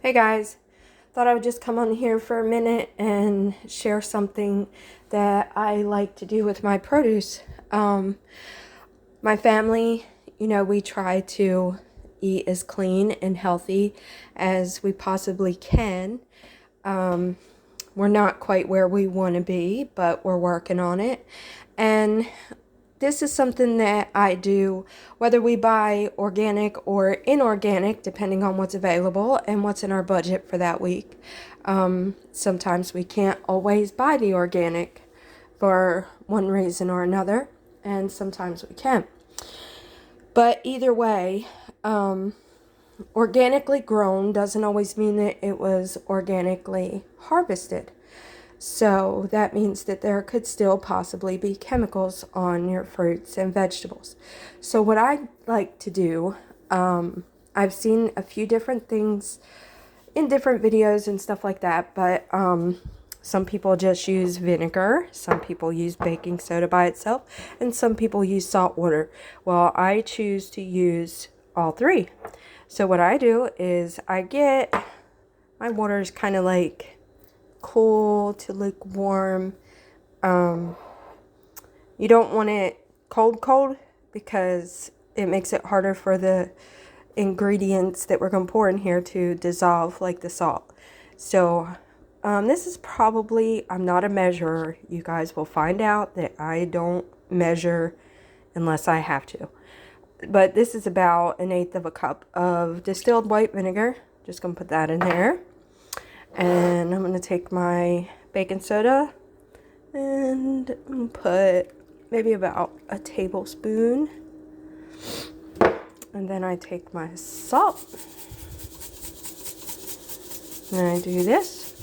Hey guys, thought I would just come on here for a minute and share something that I like to do with my produce. My family, we try to eat as clean and healthy as we possibly can. We're not quite where we want to be, but we're working on it. And this is something that I do whether we buy organic or inorganic, depending on what's available and what's in our budget for that week. Sometimes we can't always buy the organic for one reason or another, and sometimes we can. But either way, organically grown doesn't always mean that it was organically harvested. So that means that there could still possibly be chemicals on your fruits and vegetables. So what I like to do, I've seen a few different things in different videos and stuff like that, but some people just use vinegar, some people use baking soda by itself, and some people use salt water. Well, I choose to use all three. So what I do is I get, my water is kind of like cool to lukewarm. You don't want it cold because it makes it harder for the ingredients that we're going to pour in here to dissolve, like the salt. So this is probably, I'm not a measurer. You guys will find out that I don't measure unless I have to. But this is about 1/8 of a cup of distilled white vinegar. Just going to put that in there. And I'm going to take my baking soda and put maybe about a tablespoon. And then I take my salt. And I do this.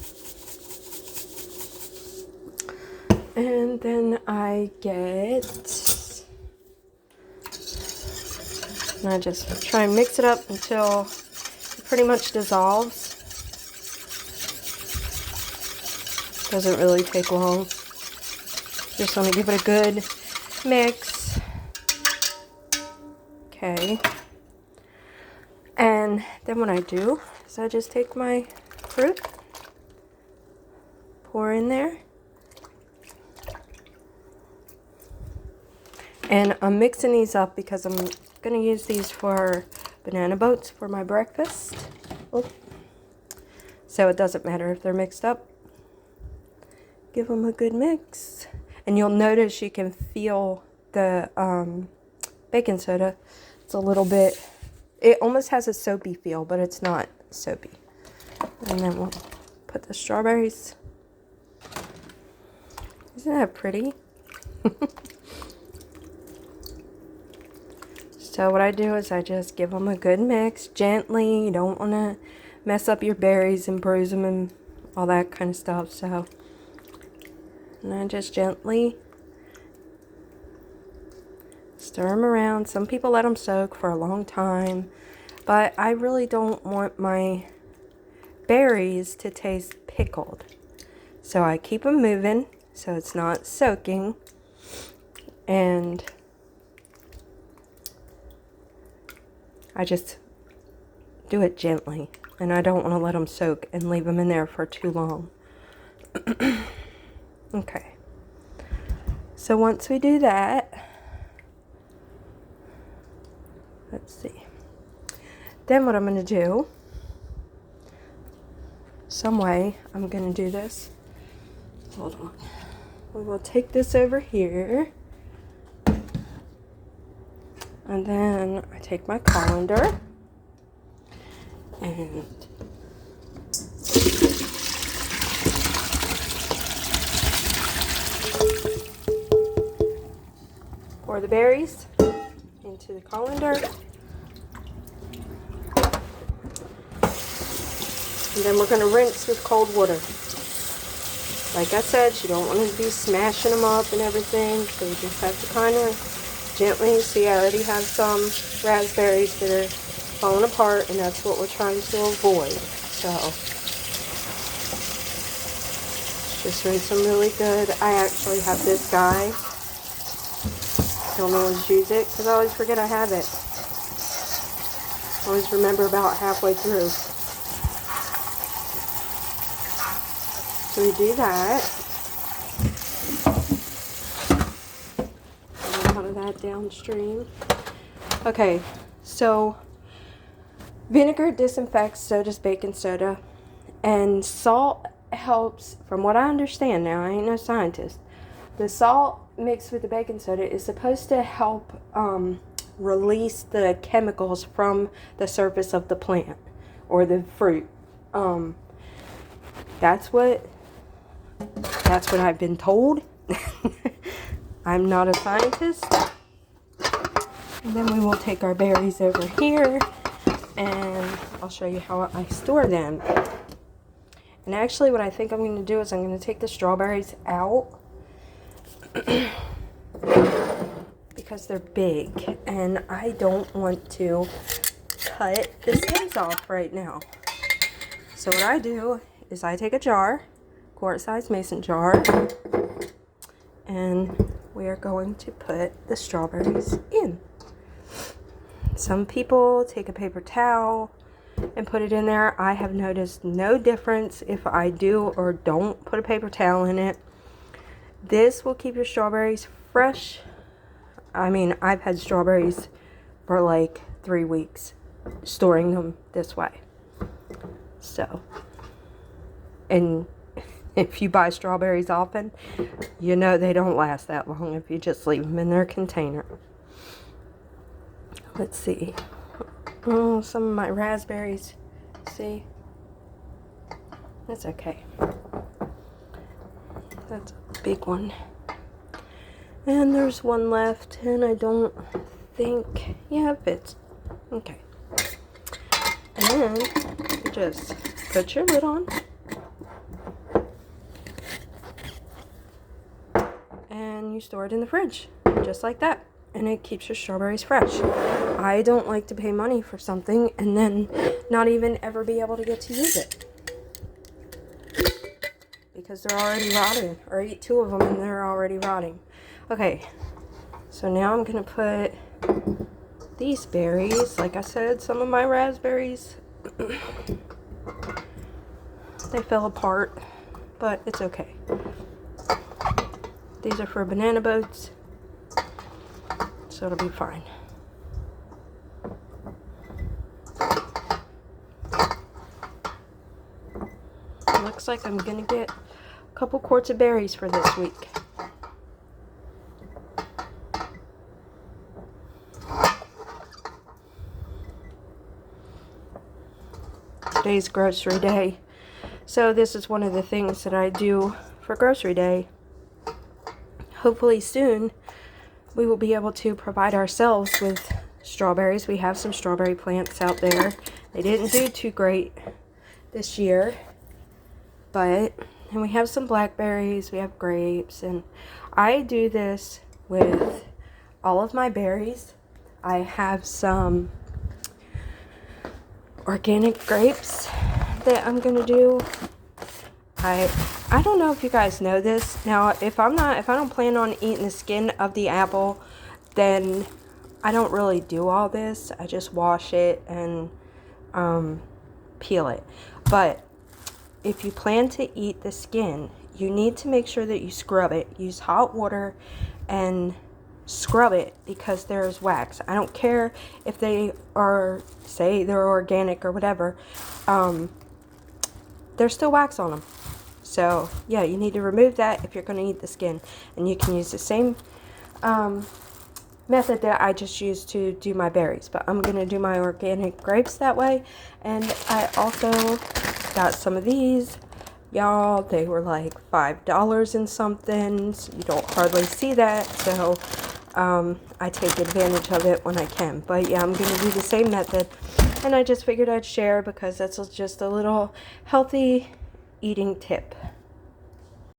And then I just try and mix it up until it pretty much dissolves. Doesn't really take long. Just want to give it a good mix. Okay. And then what I do is I just take my fruit, pour in there, and I'm mixing these up because I'm going to use these for banana boats for my breakfast. Oh. So it doesn't matter if they're mixed up. Give them a good mix. And you'll notice you can feel the baking soda. It's a little bit, it almost has a soapy feel, but it's not soapy. And then we'll put the strawberries. Isn't that pretty? So what I do is I just give them a good mix gently. You don't want to mess up your berries and bruise them and all that kind of stuff. So, and I just gently stir them around. Some people let them soak for a long time, but I really don't want my berries to taste pickled. So I keep them moving so it's not soaking, and I just do it gently, and I don't want to let them soak and leave them in there for too long. Okay. So once we do that, let's see. Then what I'm going to do, some way I'm going to do this. Hold on. We will take this over here. And then I take my colander and pour the berries into the colander. And then we're going to rinse with cold water. Like I said, you don't want to be smashing them up and everything, so you just have to kind of gently. See, I already have some raspberries that are falling apart, and that's what we're trying to avoid. So just rinse them really good. I actually have this guy. Don't always use it because I always forget I have it. Always remember about halfway through. So we do that. A lot of that downstream. Okay, so vinegar disinfects, so does baking soda. And salt helps, from what I understand now, I ain't no scientist. The salt mixed with the baking soda is supposed to help release the chemicals from the surface of the plant or the fruit. That's what I've been told. I'm not a scientist. And then we will take our berries over here and I'll show you how I store them. And actually what I think I'm going to do is I'm going to take the strawberries out because they're big and I don't want to cut the stems off right now. So what I do is I take a jar, quart-sized mason jar, and we are going to put the strawberries in. Some people take a paper towel and put it in there. I have noticed no difference if I do or don't put a paper towel in it. This will keep your strawberries fresh. I mean, I've had strawberries for like 3 weeks storing them this way. So, and if you buy strawberries often, you know they don't last that long if you just leave them in their container. Let's see. Oh, some of my raspberries. See? That's okay. That's a big one. And there's one left, and I don't think, yeah, it fits. Okay. And then you just put your lid on. And you store it in the fridge, just like that. And it keeps your strawberries fresh. I don't like to pay money for something and then not even ever be able to get to use it. Because they're already rotting. Or I eat 2 of them and they're already rotting. Okay, so now I'm going to put these berries. Like I said, some of my raspberries, they fell apart, but it's okay. These are for banana boats, so it'll be fine. It looks like I'm going to get a couple quarts of berries for this week. Today's grocery day, so this is one of the things that I do for grocery day. Hopefully soon we will be able to provide ourselves with strawberries. We have some strawberry plants out there. They didn't do too great this year, and we have some blackberries, we have grapes, and I do this with all of my berries. I have some organic grapes that I'm gonna do. I don't know if you guys know this. Now, if I don't plan on eating the skin of the apple, then I don't really do all this. I just wash it and peel it. But if you plan to eat the skin, you need to make sure that you scrub it. Use hot water and scrub it because there's wax. I don't care if they are, say they're organic or whatever, there's still wax on them. So yeah, you need to remove that if you're going to eat the skin. And you can use the same method that I just used to do my berries, but I'm going to do my organic grapes that way. And I also got some of these. Y'all, they were like $5 and something. So you don't hardly see that, so I take advantage of it when I can. But yeah, I'm going to do the same method, and I just figured I'd share because that's just a little healthy eating tip.